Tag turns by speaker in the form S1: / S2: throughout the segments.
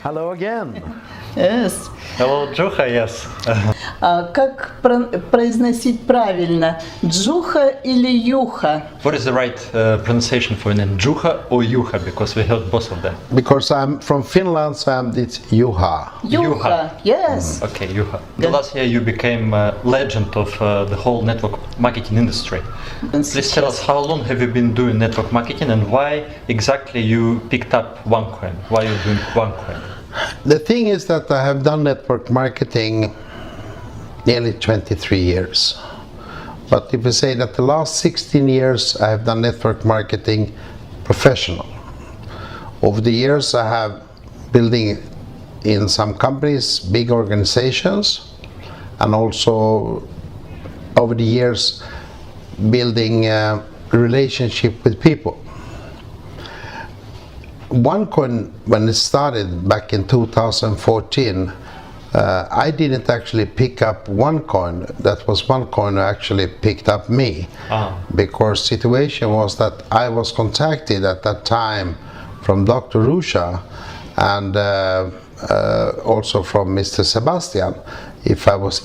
S1: Hello again.
S2: Yes.
S3: Hello, Juha, yes.
S2: Как произносить правильно? Джуха или Юха?
S3: What is the right pronunciation for your name, Juha or Juha? Because we heard both of them.
S1: Because I'm from Finland, so it's Juha.
S2: Juha, yes.
S3: Okay, Juha. The last year you became a legend of the whole network marketing industry. Please tell us, how long have you been doing network marketing and why exactly you picked up OneCoin? Why are you doing OneCoin?
S1: The thing is that I have done network marketing nearly 23 years. But if you say that the last 16 years I have done network marketing professional. Over the years I have building in some companies, big organizations, and also over the years building a relationship with people. OneCoin, when it started back in 2014, I didn't actually pick up OneCoin. That was OneCoin who actually picked up me. Because situation was that I was contacted at that time from Dr. Rusha and also from Mr. Sebastian if I was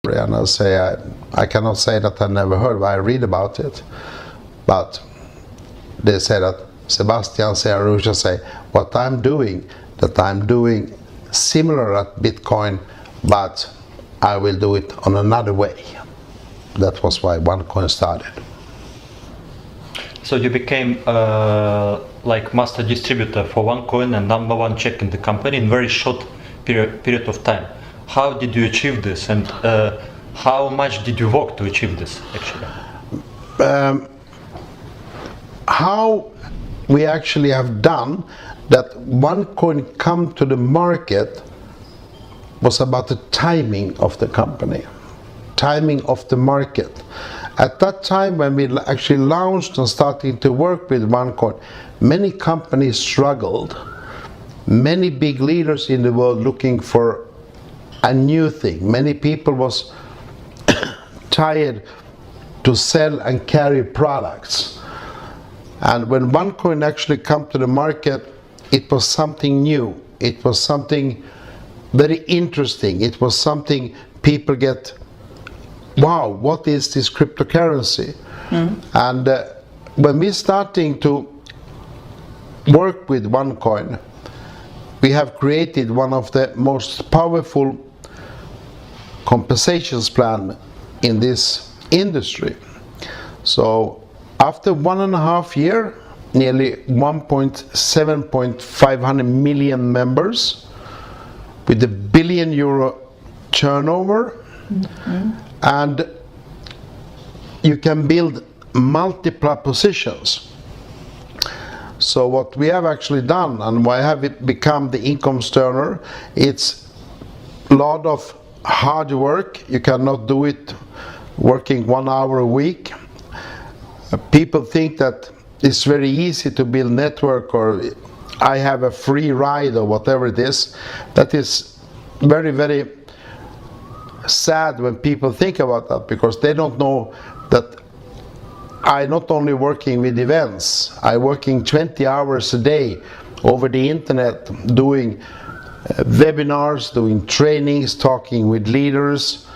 S1: and I'll say I cannot say that I never heard, but I read about it. But they say that Sebastian say and Rusha say what I'm doing, that I'm doing similar at Bitcoin, but I will do it on another way. That was why OneCoin started.
S3: So you became like master distributor for OneCoin and number one check in the company in very short period of time. How did you achieve this, and how much did you work to achieve this actually?
S1: How we actually have done that OneCoin come to the market was about the timing of the company, timing of the market. At that time when we actually launched and starting to work with OneCoin, many companies struggled. Many big leaders in the world looking for a new thing. Many people was tired to sell and carry products. And when OneCoin actually come to the market, it was something new. It was something very interesting. It was something people get, wow, what is this cryptocurrency? And when we starting to work with OneCoin, we have created one of the most powerful compensations plan in this industry. So after 1.5 years, nearly 1.7 million members with €1 billion turnover, and you can build multiple positions. So what we have actually done, and why have it become the income earner, it's a lot of hard work. You cannot do it working 1 hour a week. People think that it's very easy to build network, or I have a free ride, or whatever it is. That is very, very sad when people think about that, because they don't know that I not only working with events, I working 20 hours a day over the internet, doing webinars, doing trainings, talking with leaders.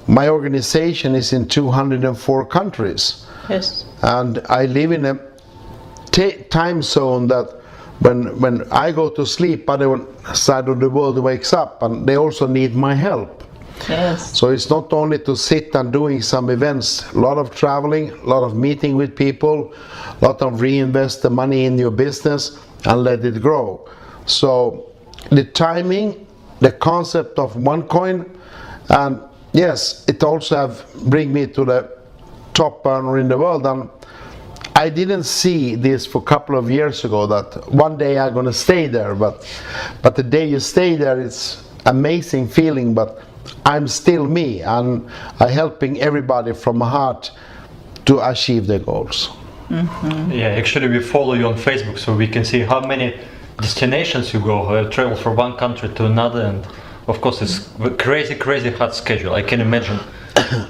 S1: My organization is in 204 countries.
S2: Yes.
S1: And I live in a time zone that when I go to sleep, other side of the world wakes up, and they also need my help.
S2: Yes.
S1: So it's not only to sit and doing some events, a lot of traveling, a lot of meeting with people, a lot of reinvest the money in your business and let it grow. So the timing, the concept of OneCoin, and yes, it also have bring me to the top earner in the world. And I didn't see this for a couple of years ago that one day I'm gonna stay there, but the day you stay there, it's amazing feeling. But I'm still me, and I'm helping everybody from my heart to achieve their goals.
S3: Yeah, actually we follow you on Facebook, so we can see how many destinations you go, travel from one country to another, and of course it's crazy hard schedule, I can imagine.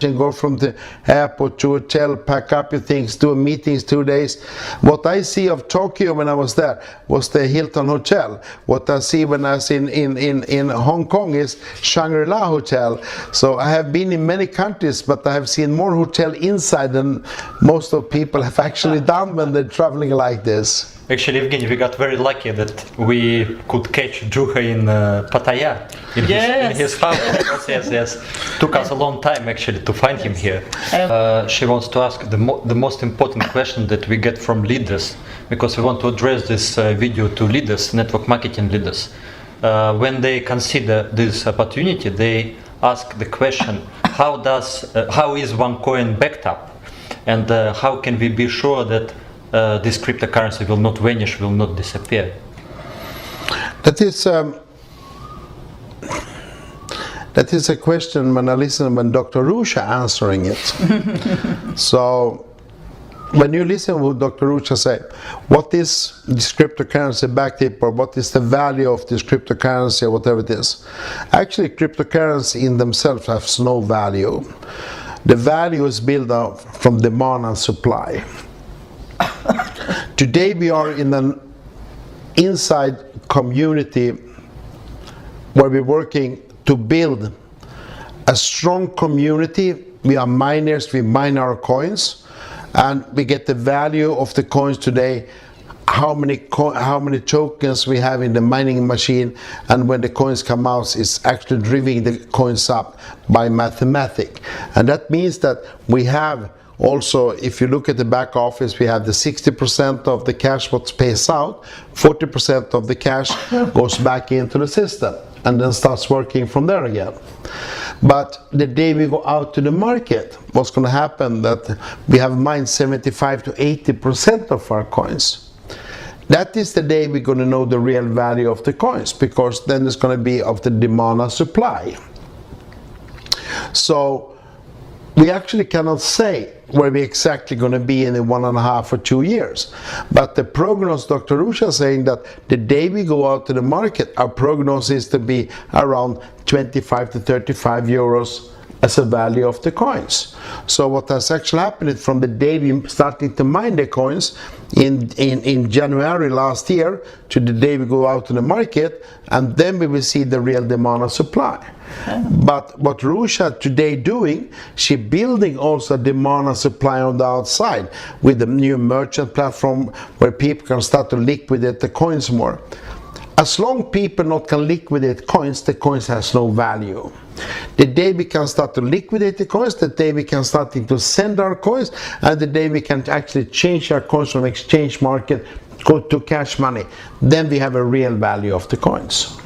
S1: And go from the airport to hotel, pack up your things, do meetings 2 days. What I see of Tokyo when I was there was the Hilton Hotel. What I see when I was in Hong Kong is Shangri-La Hotel. So I have been in many countries, but I have seen more hotel inside than most of people have actually done when they're traveling like this.
S3: Actually, Evgeny, we got very lucky that we could catch Juha in Pattaya, in his house. Yes. Took us a long time actually to find him here. She wants to ask the most important question that we get from leaders, because we want to address this video to leaders, network marketing leaders. When they consider this opportunity, they ask the question, how is OneCoin backed up? And how can we be sure that this cryptocurrency will not vanish, will not disappear?
S1: That is a question when I listen when Dr. Rusha answering it. So when you listen to Dr. Rusha say, what is this cryptocurrency backed up, or what is the value of this cryptocurrency, or whatever it is? Actually, cryptocurrency in themselves has no value. The value is built up from demand and supply. Today we are in an inside community where we're working to build a strong community. We are miners, we mine our coins, and we get the value of the coins today, how many tokens we have in the mining machine, and when the coins come out, it's actually driving the coins up by mathematics. And that means that we have also, if you look at the back office, we have the 60% of the cash what pays out, 40% of the cash goes back into the system and then starts working from there again. But the day we go out to the market, what's going to happen that we have mined 75 to 80% of our coins. That is the day we're going to know the real value of the coins, because then it's going to be of the demand and supply. So we actually cannot say where we're exactly going to be in 1.5 or 2 years. But the prognosis, Dr. Rusha is saying that the day we go out to the market, our prognosis is to be around 25 to 35 euros as a value of the coins. So what has actually happened from the day we started to mine the coins in January last year to the day we go out to the market, and then we will see the real demand and supply. But what Rusha today doing, she building also demand and supply on the outside with the new merchant platform where people can start to liquidate the coins more. As long people not can liquidate coins, the coins has no value. The day we can start to liquidate the coins, the day we can start to send our coins, and the day we can actually change our coins from exchange market go to cash money, then we have a real value of the coins.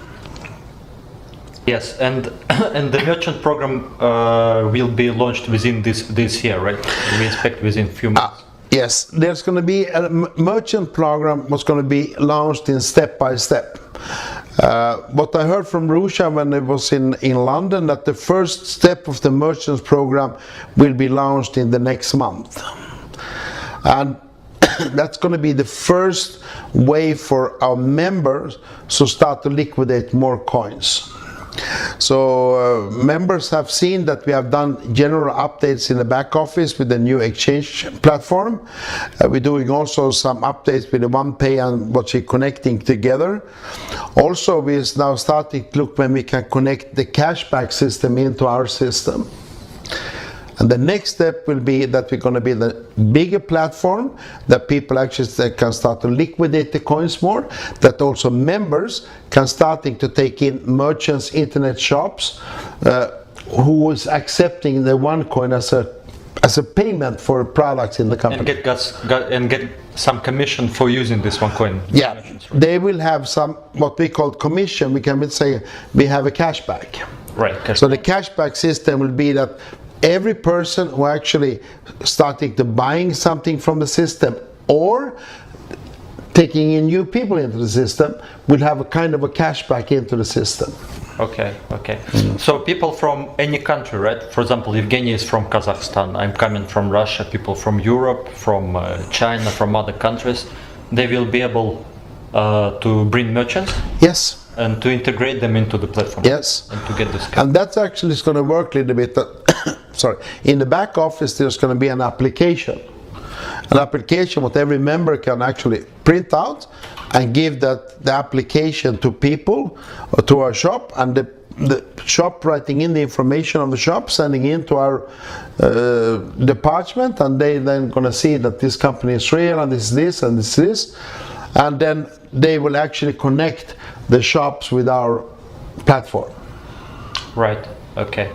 S3: Yes, and the merchant program will be launched within this year, right? We expect within a few months.
S1: Yes, there's going to be a merchant program was going to be launched in step by step. What I heard from Rusha when I was in London, that the first step of the merchants program will be launched in the next month. And that's going to be the first way for our members to start to liquidate more coins. So members have seen that we have done general updates in the back office with the new exchange platform. We're doing also some updates with the OnePay and what we're connecting together. Also, we are now starting to look when we can connect the cashback system into our system. And the next step will be that we're going to build a bigger platform that people actually can start to liquidate the coins more, that also members can starting to take in merchants, internet shops, who is accepting the OneCoin as a payment for products in the company.
S3: And get some commission for using this OneCoin.
S1: Yeah, they will have some what we call commission. We can say we have a cashback.
S3: Right.
S1: So the cashback system will be that every person who actually starting to buying something from the system or taking in new people into the system will have a kind of a cashback into the system.
S3: Okay. So people from any country, right? For example, Evgeny is from Kazakhstan. I'm coming from Russia. People from Europe, from China, from other countries, they will be able to bring merchants.
S1: Yes.
S3: And to integrate them into the platform.
S1: Yes.
S3: And to get this.
S1: And that's actually going to work a little bit. Sorry. In the back office, there's going to be an application. An application what every member can actually print out and give the application to people or to our shop, and the shop writing in the information of the shop, sending in to our department, and they then going to see that this company is real and this and this, and then they will actually connect the shops with our platform.
S3: Right. Okay.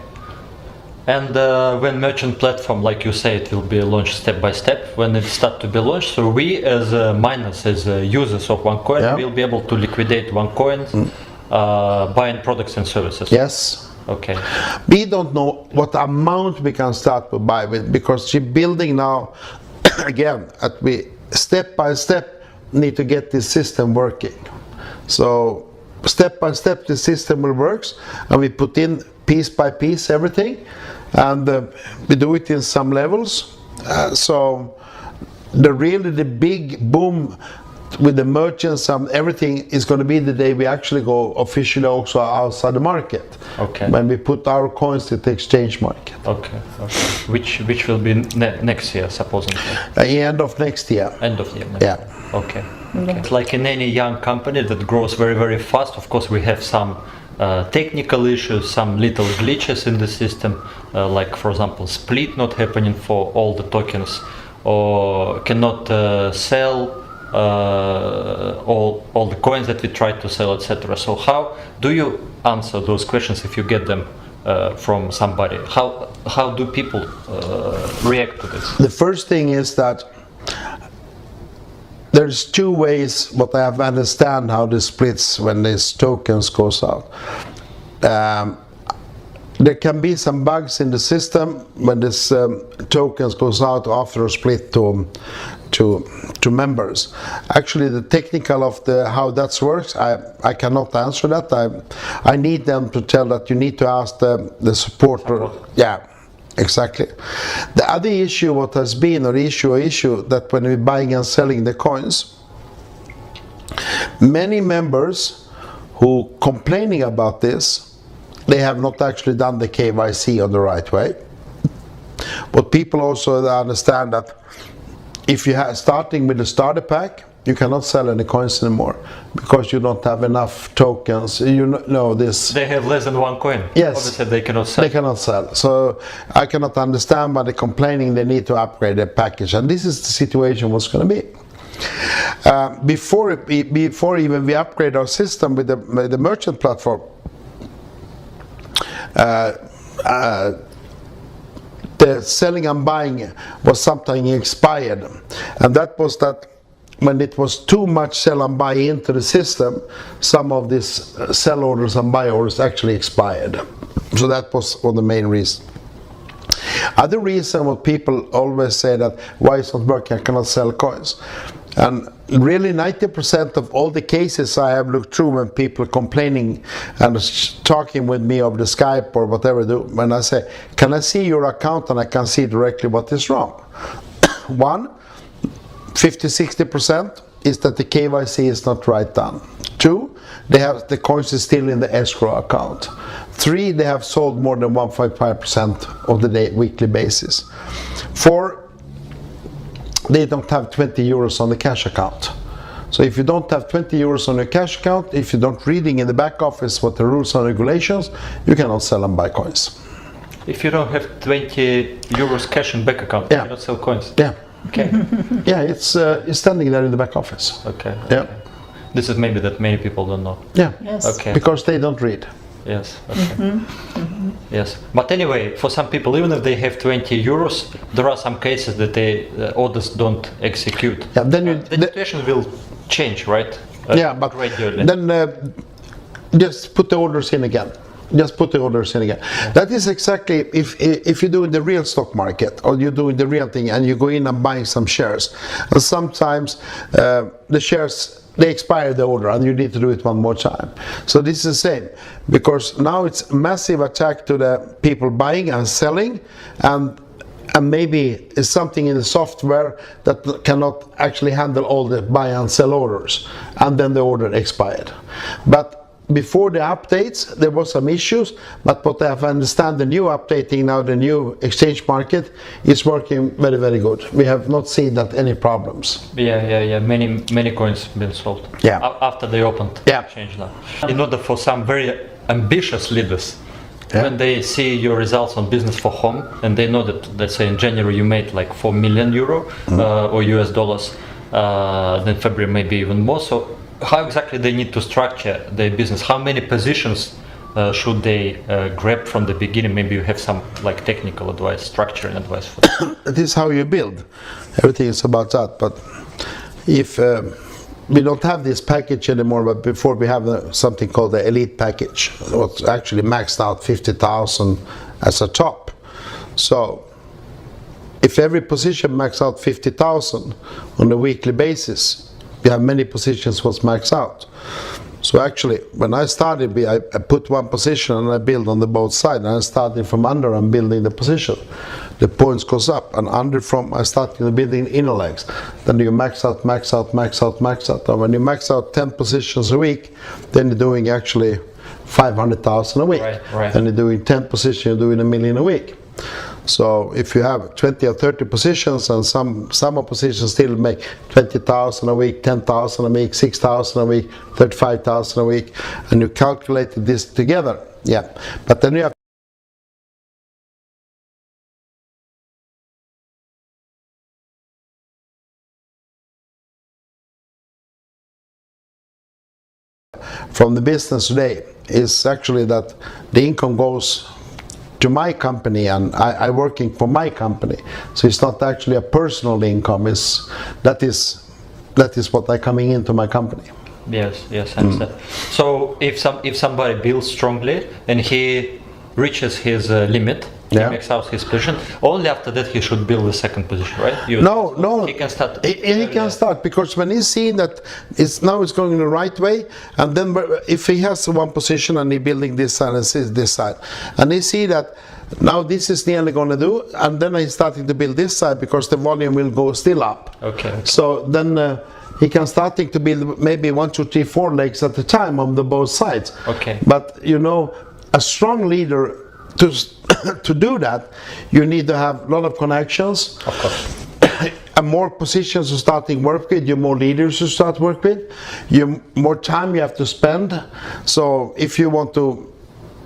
S3: And when merchant platform, like you say, it will be launched step by step. When it start to be launched, so we as miners, as users of OneCoin, will be able to liquidate OneCoins, buying products and services.
S1: Yes.
S3: Okay.
S1: We don't know what amount we can start to buy with, because we're building now, again, we step by step need to get this system working. So step by step the system will work, and we put in piece by piece everything, and we do it in some levels. So the big boom with the merchants and everything is going to be the day we actually go officially also outside the market.
S3: Okay.
S1: When we put our coins to the exchange market.
S3: Okay. Which will be next year, supposedly.
S1: End of next year.
S3: End of year.
S1: Yeah.
S3: Okay. It's like in any young company that grows very, very fast. Of course, we have some technical issues, some little glitches in the system, like for example, split not happening for all the tokens, or cannot sell all the coins that we try to sell, etc. So how do you answer those questions if you get them from somebody? How do people react to this?
S1: The first thing is that there's two ways what I have understand how this splits when these tokens goes out. There can be some bugs in the system when this tokens goes out after a split to members. Actually, the technical of how that works, I cannot answer that. I need them to tell that you need to ask the supporter. Yeah. Exactly. The other issue what has been, or issue that when we're buying and selling the coins, many members who complaining about this, they have not actually done the KYC on the right way. But people also understand that if you are starting with a starter pack, you cannot sell any coins anymore because you don't have enough tokens. You know this.
S3: They have less than one coin.
S1: Yes.
S3: Obviously, they cannot sell.
S1: They cannot sell. So I cannot understand by the complaining they need to upgrade their package. And this is the situation what's going to be. Before even we upgrade our system with the merchant platform, the selling and buying was something expired, and that was that when it was too much sell and buy into the system, some of these sell orders and buy orders actually expired. So that was one of the main reasons. Other reason what people always say that why it's not working, I cannot sell coins. And really 90% of all the cases I have looked through when people complaining and talking with me over the Skype or whatever, when I say, can I see your account, and I can see directly what is wrong. 50-60% is that the KYC is not right done. 2, they have the coins is still in the escrow account. 3, they have sold more than 1.5% of the weekly basis. 4, they don't have 20 euros on the cash account. So if you don't have 20 euros on your cash account, if you don't reading in the back office what the rules and regulations, you cannot sell and buy coins.
S3: If you don't have 20 euros cash in bank account, you cannot sell coins.
S1: Yeah.
S3: Okay.
S1: Yeah, it's standing there in the back office.
S3: Okay.
S1: Yeah.
S3: This is maybe that many people don't know.
S1: Yeah.
S2: Yes.
S3: Okay.
S1: Because they don't read.
S3: Yes. Okay. Yes. But anyway, for some people, even if they have 20 euros, there are some cases that orders don't execute.
S1: Yeah. Then
S3: the situation will change, right?
S1: Yeah, but
S3: gradually.
S1: Then just put the orders in again. just put the orders in again. That is exactly if you're doing the real stock market or you're doing the real thing and you go in and buying some shares. And sometimes the shares, they expire the order and you need to do it one more time. So this is the same, because now it's massive attack to the people buying and selling, and maybe it's something in the software that cannot actually handle all the buy and sell orders, and then the order expired. But before the updates, there was some issues, but what I understand, the new updating now, the new exchange market is working very, very good. We have not seen that any problems.
S3: Yeah. Many coins been sold.
S1: Yeah.
S3: After they opened
S1: Yeah.
S3: exchange now. In order for some very ambitious leaders,
S1: Yeah.
S3: when they see your results on business for home, and they know that, let's say in January you made like 4 million euro or US dollars, then February maybe even more. So how exactly they need to structure their business? How many positions should they grab from the beginning? Maybe you have some like technical advice, structure and advice for that.
S1: It is how you build. Everything is about that. But if we don't have this package anymore, but before we have something called the elite package, what's actually maxed out 50,000 as a top. So if every position maxed out 50,000 on a weekly basis, we have many positions was maxed out. So actually, when I started, I put one position and I build on the both sides. And I started from under and building the position. The points goes up, and under from I started building inner legs. Then you max out. And when you max out 10 positions a week, then you're doing actually 500,000 a week.
S3: Right.
S1: And you're doing 10 positions, you're doing 1 million a week. So if you have 20 or 30 positions, and some of positions still make 20,000 a week, 10,000 a week, 6,000 a week, 35,000 a week, and you calculate this together, yeah. But then you have from the business today is actually that the income goes to my company, and I working for my company. So it's not actually a personal income. That is what I coming into my company.
S3: Yes, I understand. So if somebody builds strongly and he reaches his limit, he makes out his position, only after that he should build the second position, right?
S1: No.
S3: He can start.
S1: He can start, because when he's seeing that it's going in the right way, and then if he has one position and he's building this side and sees this side, and he see that now this is nearly going to do, and then he's starting to build this side because the volume will go still up.
S3: Okay.
S1: So then he can starting to build maybe 1, 2, 3, 4 legs at a time on the both sides.
S3: Okay.
S1: But a strong leader, to do that, you need to have a lot of connections.
S3: Of course.
S1: And more positions to starting work with, you more leaders to start work with, you more time you have to spend. So if you want to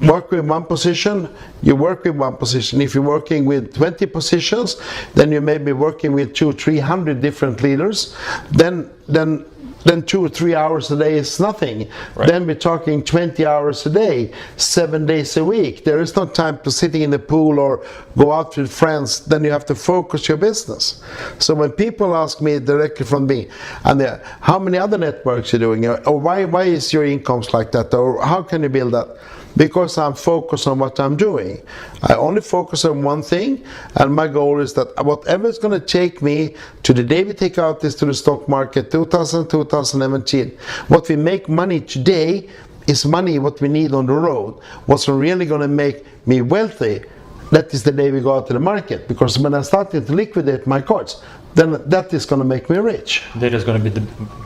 S1: work with one position, you work with one position. If you're working with 20 positions, then you may be working with 200-300 different leaders. Then 2 or 3 hours a day is nothing.
S3: Right.
S1: Then we're talking 20 hours a day, 7 days a week. There is no time to sitting in the pool or go out with friends. Then you have to focus your business. So when people ask me directly from me, and how many other networks you're doing, or why is your incomes like that, or how can you build that? Because I'm focused on what I'm doing. I only focus on one thing, and my goal is that whatever is going to take me to the day we take out this to the stock market, 2017, what we make money today is money what we need on the road. What's really going to make me wealthy, that is the day we go out to the market. Because when I started to liquidate my cards, then that is going to make me rich.
S3: That is going to be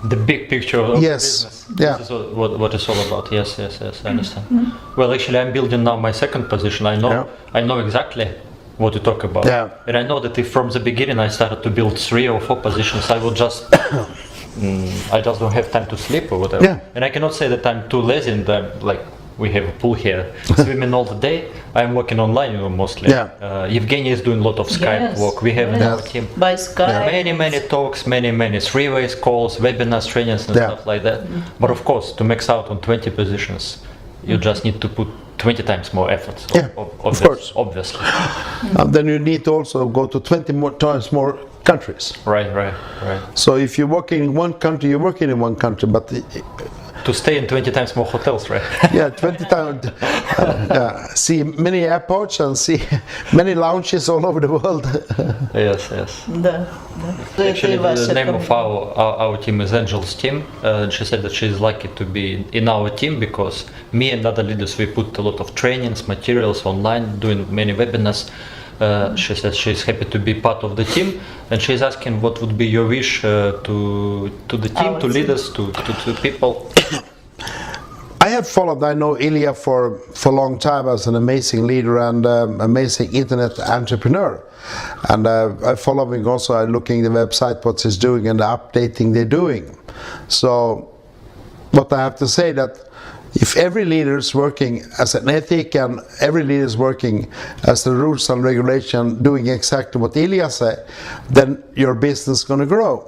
S3: the big picture of
S1: yes.
S3: the business.
S1: Yeah.
S3: This is what it's all about. Yes, I understand. Well, actually, I'm building now my second position. I know exactly what you talk about.
S1: Yeah.
S3: And I know that if from the beginning I started to build 3 or 4 positions, I will just I just don't have time to sleep or whatever.
S1: Yeah.
S3: And I cannot say that I'm too lazy and I'm like, we have a pool here, swimming all the day. I'm working online, mostly.
S1: Yeah.
S3: Evgeny is doing a lot of Skype work. We have in our team
S2: By Skype.
S3: many talks, many three-way calls, webinars, trainings, and stuff like that. But of course, to max out on 20 positions, you just need to put 20 times more effort.
S1: Of course.
S3: Obviously.
S1: And then you need to also go to 20 times more countries.
S3: Right.
S1: So if you're working in one country, you're working in one country, but
S3: to stay in 20 times more hotels, right?
S1: Yeah, 20 times. Yeah, see many airports and see many lounges all over the world.
S3: Yes, yes.
S2: Да, да.
S3: Actually,
S2: Это и
S3: the
S2: ваша
S3: name of
S2: компания.
S3: our team is Angel's team. She said that she's lucky to be in our team because me and other leaders, we put a lot of trainings, materials online, doing many webinars. She said she's happy to be part of the team, and she's asking what would be your wish to the team,
S2: Our
S3: to
S2: team.
S3: leaders, to people.
S1: I have followed, I know Ilya for a long time as an amazing leader and amazing internet entrepreneur. And I follow him also, I'm looking at the website, what he's doing and the updating they're doing. So what I have to say that if every leader is working as an ethic and every leader is working as the rules and regulation doing exactly what Ilya said, then your business is going to grow.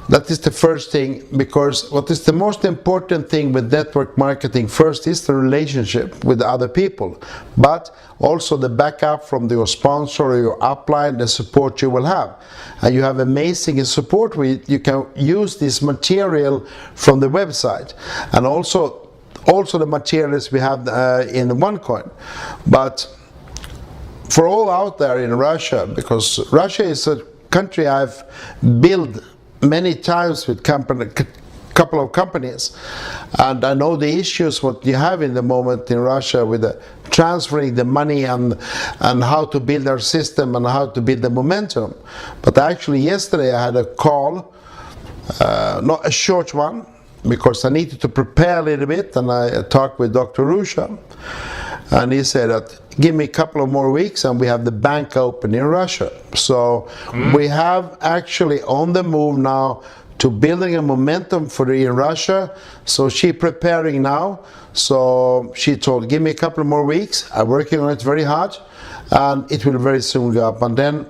S1: That is the first thing, because what is the most important thing with network marketing first is the relationship with other people, but also the backup from your sponsor or your upline, the support you will have. And you have amazing support with, you can use this material from the website, and also the materials we have in OneCoin. But for all out there in Russia, because Russia is a country I've built many times with couple of companies, and I know the issues what you have in the moment in Russia with the transferring the money and how to build our system and how to build the momentum. But actually yesterday I had a call, not a short one, because I needed to prepare a little bit, and I talked with Dr. Rusha, and he said that give me a couple of more weeks and we have the bank open in Russia. So we have actually on the move now to building a momentum for in Russia. So she preparing now. So she told, give me a couple of more weeks. I'm working on it very hard, and it will very soon go up. And then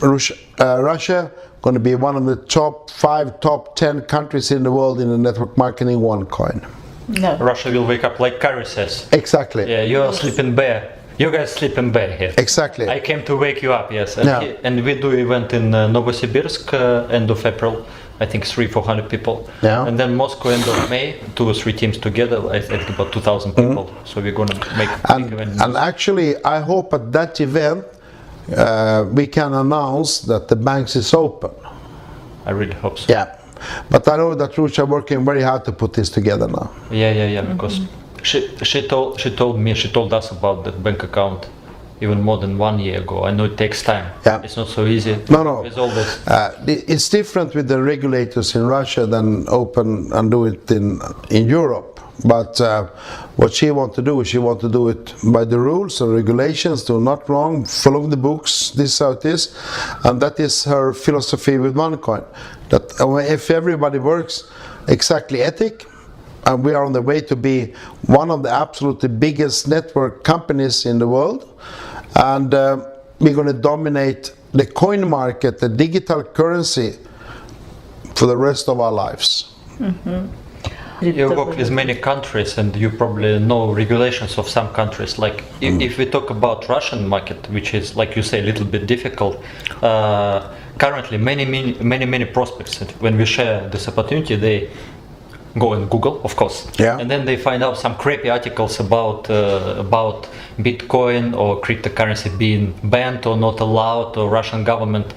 S1: Russia going to be one of the top 5, top 10 countries in the world in the network marketing OneCoin.
S2: Да.
S3: Russia will wake up like Kari says.
S1: Exactly.
S3: Yeah, you're sleeping bear. You guys sleeping bear here.
S1: Exactly.
S3: I came to wake you up, yes. And,
S1: Yeah.
S3: and we do event in Novosibirsk end of April. I think 300-400 people.
S1: Yeah.
S3: And then Moscow end of May, 2 or 3 teams together. I think about 2,000 people. So we're gonna make a big event.
S1: And actually, I hope at that event we can announce that the banks is open.
S3: I really hope so.
S1: Yeah. But I know that Russia are working very hard to put this together now.
S3: Yeah. Because she told us about that bank account even more than 1 year ago. I know it takes time.
S1: Yeah.
S3: It's not so easy.
S1: No.
S3: It's all this.
S1: It's different with the regulators in Russia than open and do it in Europe. But what she wants to do is she wants to do it by the rules and regulations, do not wrong, following the books, this is how it is. And that is her philosophy with OneCoin. That if everybody works exactly ethic, and we are on the way to be one of the absolutely biggest network companies in the world, and we're going to dominate the coin market, the digital currency, for the rest of our lives.
S3: You work with many countries and you probably know regulations of some countries. Like if we talk about Russian market, which is, like you say, a little bit difficult, currently many prospects, when we share this opportunity, they go in Google, of course,
S1: yeah.
S3: And then they find out some crappy articles about Bitcoin or cryptocurrency being banned or not allowed, or Russian government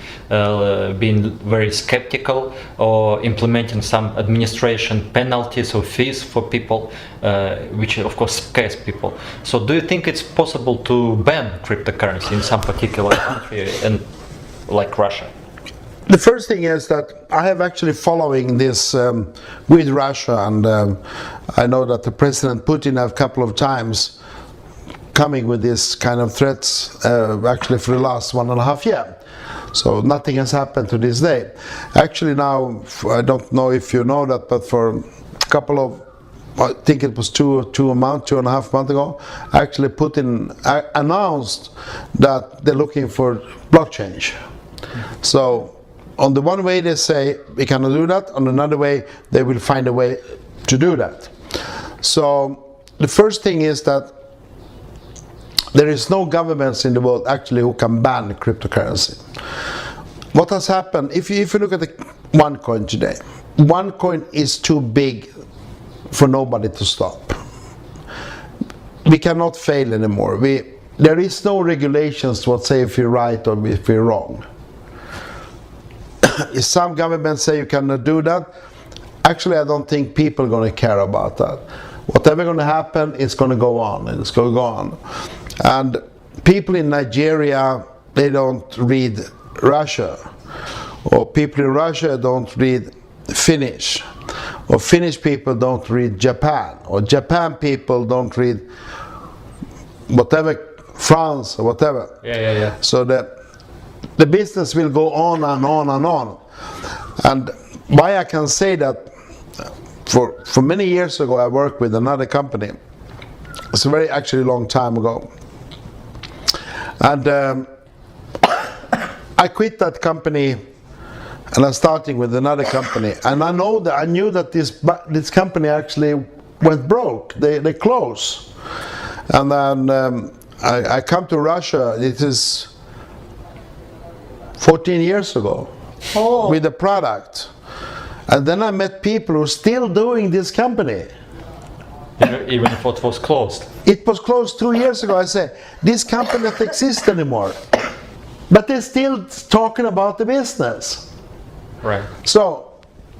S3: being very skeptical or implementing some administration penalties or fees for people, which of course scares people. So do you think it's possible to ban cryptocurrency in some particular country, and like Russia?
S1: The first thing is that I have actually following this with Russia, and I know that the President Putin have a couple of times coming with this kind of threats actually for the last 1.5 years. So nothing has happened to this day. Actually now, I don't know if you know that, but for a couple of, I think it was 2.5 months ago, actually Putin announced that they're looking for blockchain. So on the one way they say we cannot do that, on another way they will find a way to do that. So the first thing is that there is no governments in the world actually who can ban cryptocurrency. What has happened, if you look at the OneCoin today, OneCoin is too big for nobody to stop. We cannot fail anymore. There is no regulations what say if you're right or if you're wrong. If some governments say you cannot do that, actually I don't think people are going to care about that. Whatever going to happen, it's going to go on, and it's going to go on. And people in Nigeria, they don't read Russia, or people in Russia don't read Finnish, or Finnish people don't read Japan, or Japan people don't read whatever, France or whatever.
S3: Yeah.
S1: So that the business will go on and on and on. And why I can say that, for many years ago I worked with another company. It's a very actually long time ago. And I quit that company and I'm starting with another company. And I knew that this company actually went broke. They closed. And then I come to Russia. It is 14 years ago with the product. And then I met people who are still doing this company.
S3: Even if it was closed.
S1: It was closed 2 years ago. I said, this company doesn't exist anymore. But they're still talking about the business.
S3: Right.
S1: So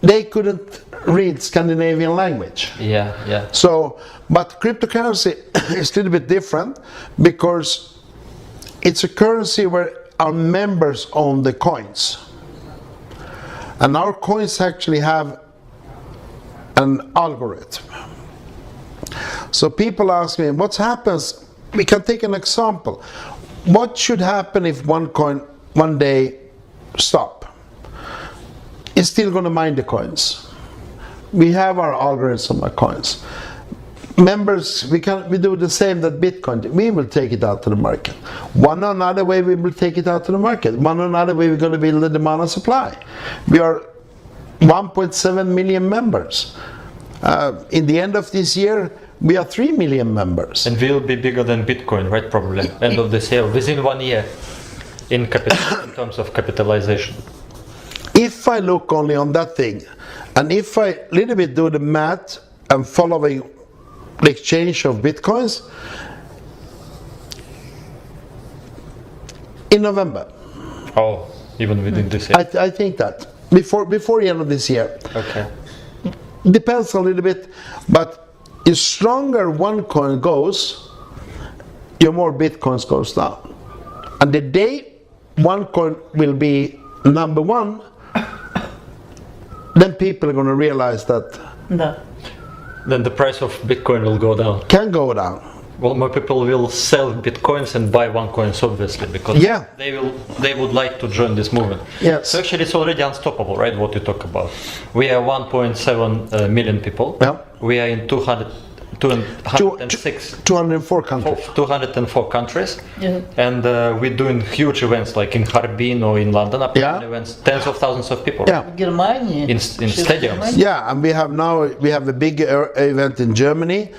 S1: they couldn't read Scandinavian language.
S3: Yeah.
S1: So, but cryptocurrency is a little bit different because it's a currency where our members own the coins. And our coins actually have an algorithm. So people ask me, what happens? We can take an example. What should happen if OneCoin one day stop? It's still going to mine the coins. We have our algorithms on our coins. Members, we do the same that Bitcoin. We will take it out to the market. One or another way we will take it out to the market. One or another way we're going to build the demand and supply. We are 1.7 million members. In the end of this year, we are 3 million members.
S3: And we'll be bigger than Bitcoin, right? Probably end of this year, within 1 year, in terms of capitalization.
S1: If I look only on that thing, and if I little bit do the math and following the exchange of Bitcoins, in November.
S3: Oh, even within this year.
S1: I think that before the end of this year.
S3: Okay.
S1: Depends a little bit, but the stronger OneCoin goes, the more Bitcoins goes down. And the day OneCoin will be number one, then people are going to realize that.
S2: Да.
S3: Then the price of Bitcoin will go down.
S1: Can go down.
S3: Well, more people will sell Bitcoins and buy OneCoins, obviously, because they would like to join this movement.
S1: Yes.
S3: So actually, it's already unstoppable, right? What you talk about. We are 1.7 million people.
S1: Yeah.
S3: We are in 204 countries.
S2: Yeah.
S3: And we're doing huge events like in Harbin or in London. Events, tens of thousands of people.
S1: Yeah.
S2: В Германии.
S3: In stadiums.
S1: Yeah, and we have a big event in Germany.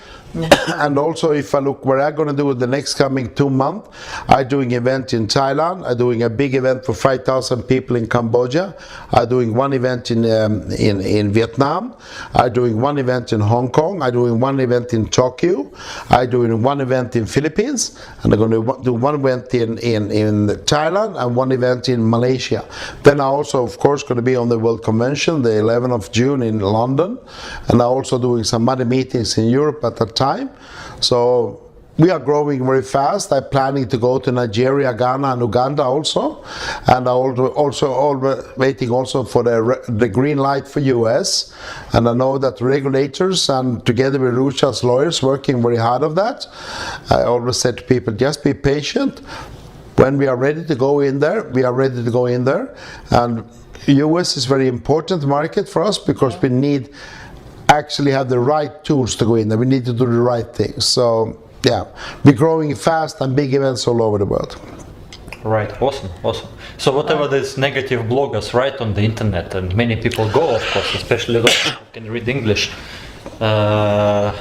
S1: And also, if I look where I'm going to do it the next coming 2 months, I'm doing an event in Thailand. I'm doing a big event for 5,000 people in Cambodia. I'm doing one event in Vietnam. I'm doing one event in Hong Kong. I'm doing one event in Tokyo. I'm doing one event in Philippines, and I'm going to do one event in Thailand and one event in Malaysia. Then I also, of course, going to be on the World Convention, the 11th of June in London, and I'm also doing some other meetings in Europe at that time. So we are growing very fast. I'm planning to go to Nigeria, Ghana, and Uganda also, and I'm also waiting also for the green light for US. And I know that regulators and together with Rucha's lawyers working very hard on that. I always said to people, just be patient. When we are ready to go in there, we are ready to go in there. And US is a very important market for us because we need actually have the right tools to go in there. We need to do the right things. So yeah, we're growing fast and big events all over the world.
S3: Right, awesome. So whatever these negative bloggers write on the internet, and many people go, of course, especially those who can read English, they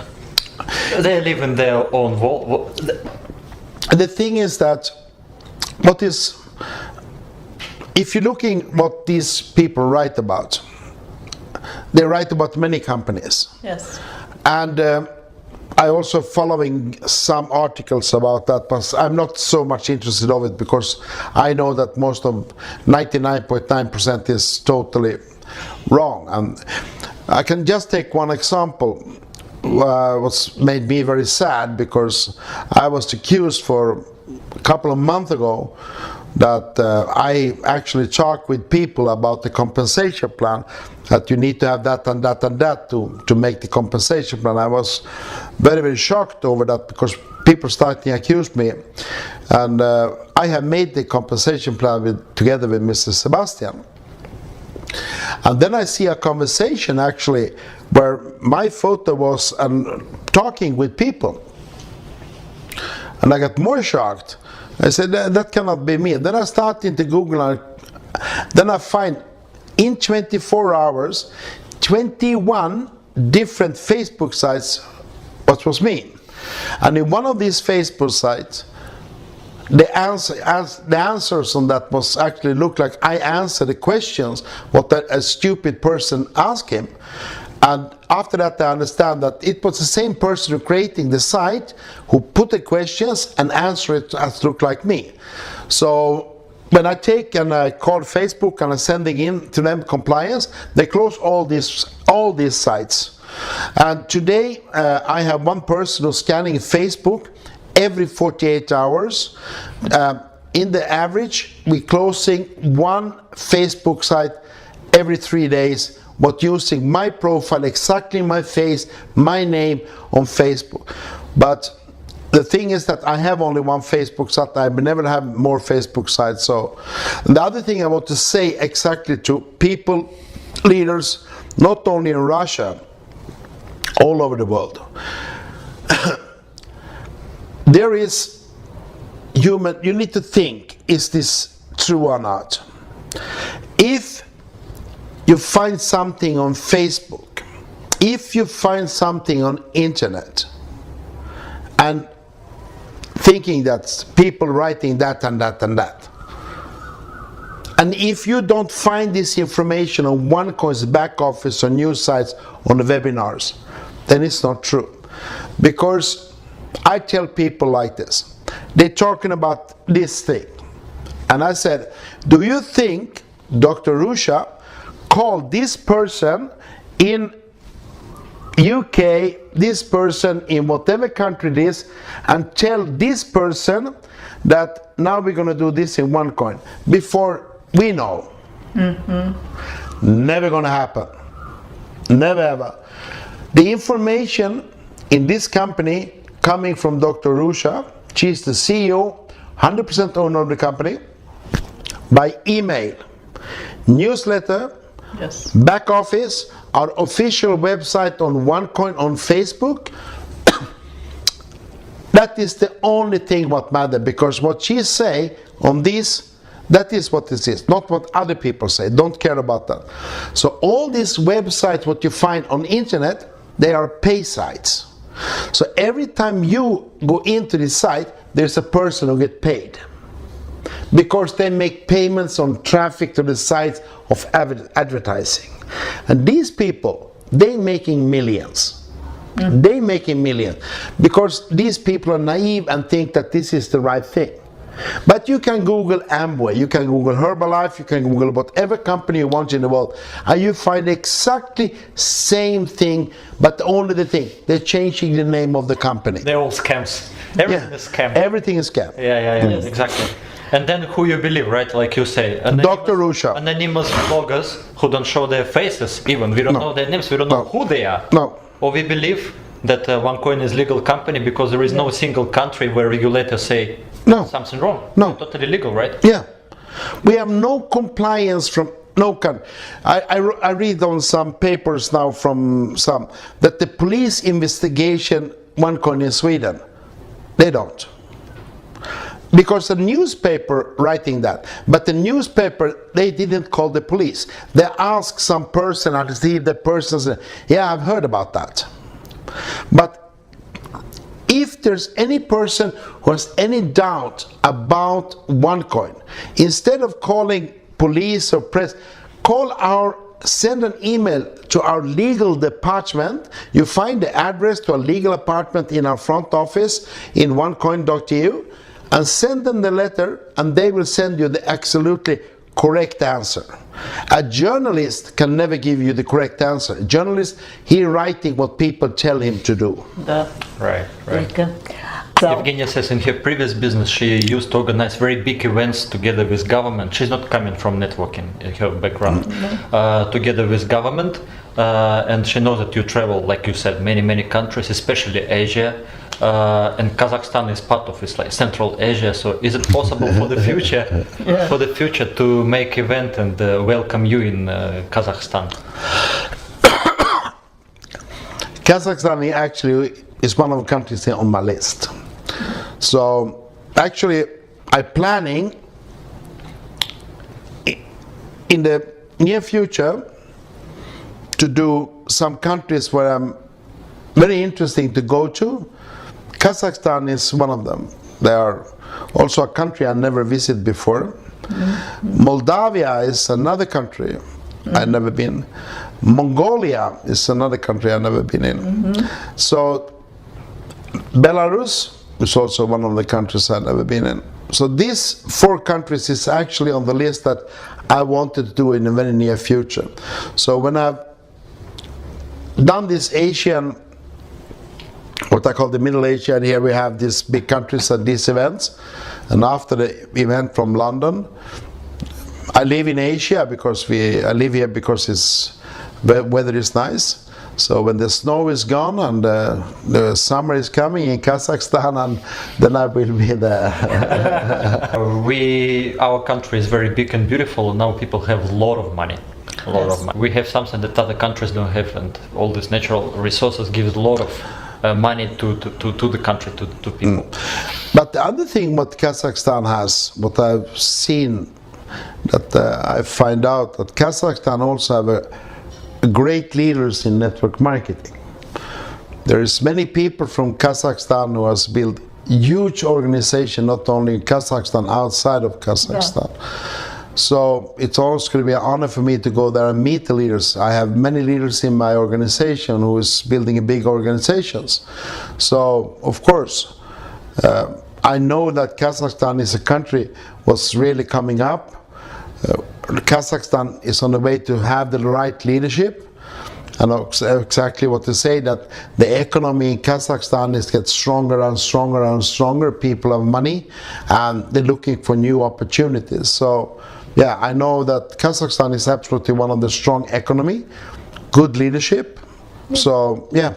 S3: live in their own world.
S1: The thing is that if you're looking what these people write about, they write about many companies.
S2: Yes.
S1: And I also following some articles about that, but I'm not so much interested of it because I know that most of 99.9% is totally wrong. And I can just take one example. What's made me very sad, because I was accused for a couple of months ago that I actually talked with people about the compensation plan, that you need to have that and that and that to make the compensation plan. I was very, very shocked over that, because people started to accuse me, and I have made the compensation plan together with Mr. Sebastian. And then I see a conversation actually where my photo was talking with people, and I got more shocked. I said, that cannot be me. Then I started to Google, and then I find in 24 hours 21 different Facebook sites what was me. And in one of these Facebook sites, the answers on that was actually looked like I answered the questions what a stupid person asked him. And after that I understand that it was the same person who creating the site who put the questions and answer it as look like me. So when I take and I call Facebook and I'm sending in to them compliance, they close all these sites. And today I have one person who's scanning Facebook every 48 hours. In the average, we're closing one Facebook site every 3 days, but using my profile, exactly my face, my name on Facebook. But the thing is that I have only one Facebook site. I never have more Facebook sites. So the other thing I want to say exactly to people, leaders, not only in Russia, all over the world. There is human, you need to think, is this true or not? If you find something on Facebook, if you find something on internet, and thinking that people writing that and that and that, and if you don't find this information on OneCoin's back office or news sites on the webinars, then it's not true. Because I tell people like this, they're talking about this thing, and I said, do you think Dr. Juha called this person in UK, this person in whatever country it is, and tell this person that now we're going to do this in OneCoin before we know? Never going to happen. Never ever. The information in this company coming from Dr. Juha, she's the CEO, 100% owner of the company, by email, newsletter,
S2: Yes.
S1: back office, our official website on OneCoin on Facebook. That is the only thing what matters, because what she say on this, that is what this is, not what other people say. Don't care about that. So all these websites what you find on internet, they are pay sites. So every time you go into the site, there's a person who get paid, because they make payments on traffic to the sites of advertising. And these people, they making millions. They making millions because these people are naive and think that this is the right thing. But you can Google Amway, you can Google Herbalife, you can Google whatever company you want in the world, and you find exactly same thing, but only the thing, they're changing the name of the company.
S3: They're all scams. Everything is scam.
S1: Everything is scam.
S3: Yeah, exactly. And then who you believe, right? Like you say,
S1: Dr. Juha.
S3: Anonymous bloggers who don't show their faces even. We don't know their names, we don't know who they are.
S1: No.
S3: Or we believe that OneCoin is legal company because there is no single country where regulators say something wrong.
S1: No.
S3: Totally legal, right?
S1: Yeah. We have no compliance from no country. I read on some papers now from some that the police investigation OneCoin in Sweden, they don't. Because the newspaper writing that, but the newspaper, they didn't call the police. They asked some person and see if the person said, yeah, I've heard about that. But if there's any person who has any doubt about OneCoin, instead of calling police or press, call our send an email to our legal department. You find the address to a legal apartment in our front office in onecoin.eu, and send them the letter, and they will send you the absolutely correct answer. A journalist can never give you the correct answer. A journalist, he writing what people tell him to do.
S2: Да.
S3: Right.
S2: Только. So,
S3: Evgenia says in her previous business she used to organize very big events together with government. She's not coming from networking in her background. Together with government, and she knows that you travel, like you said, many countries, especially Asia, and Kazakhstan is part of it, like Central Asia. So is it possible for the future to make event and welcome you in Kazakhstan?
S1: Kazakhstan actually is one of the countries on my list. So actually I'm planning in the near future to do some countries where I'm very interesting to go to. Kazakhstan is one of them. They are also a country I never visited before. Moldavia is another country I've never been. Mongolia is another country I've never been in. So Belarus is also one of the countries I've never been in. So these 4 countries is actually on the list that I wanted to do in the very near future. So when I've done this Asian, what I call the Middle Asia, and here we have these big countries and these events, and after the event from London, I live in Asia because I live here because the weather is nice. So when the snow is gone and the summer is coming in Kazakhstan, and then I will be there.
S3: Our country is very big and beautiful, and now people have a lot of money. We have something that other countries don't have, and all these natural resources give a lot of money to the country, to people.
S1: But the other thing what Kazakhstan has, what I've seen, that I find out that Kazakhstan also have great leaders in network marketing. There is many people from Kazakhstan who has built huge organization, not only in Kazakhstan, outside of Kazakhstan. Yeah. So it's also going to be an honor for me to go there and meet the leaders. I have many leaders in my organization who is building big organizations. So of course, I know that Kazakhstan is a country what's really coming up. Kazakhstan is on the way to have the right leadership, and exactly what to say, that the economy in Kazakhstan is getting stronger and stronger and stronger. People have money and they're looking for new opportunities. So yeah, I know that Kazakhstan is absolutely one of the strong economy, good leadership. So yeah.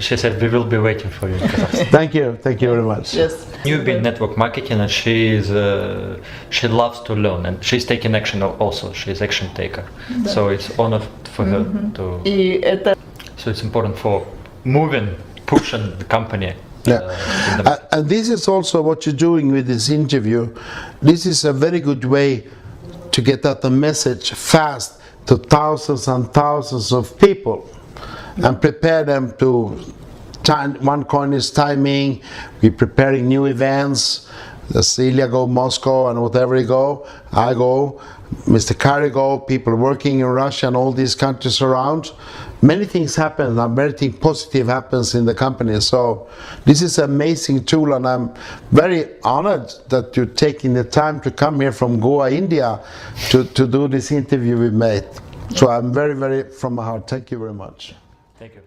S3: She said we will be waiting for you.
S1: Thank you very much.
S2: Yes.
S3: You've been network marketing, and she loves to learn, and she's taking action also. She's action taker, so it's honor for her to. So it's important for pushing the company.
S1: Yeah, and this is also what you're doing with this interview. This is a very good way to get out the message fast to thousands and thousands of people. And prepare them to OneCoin is timing. We're preparing new events. Celia go Moscow, and whatever you go, I go. Mr. Kari go. People working in Russia and all these countries around. Many things happen, and everything positive happens in the company. So this is an amazing tool, and I'm very honored that you're taking the time to come here from Goa, India, to do this interview with me. So I'm very, very from my heart. Thank you very much.
S3: Thank you.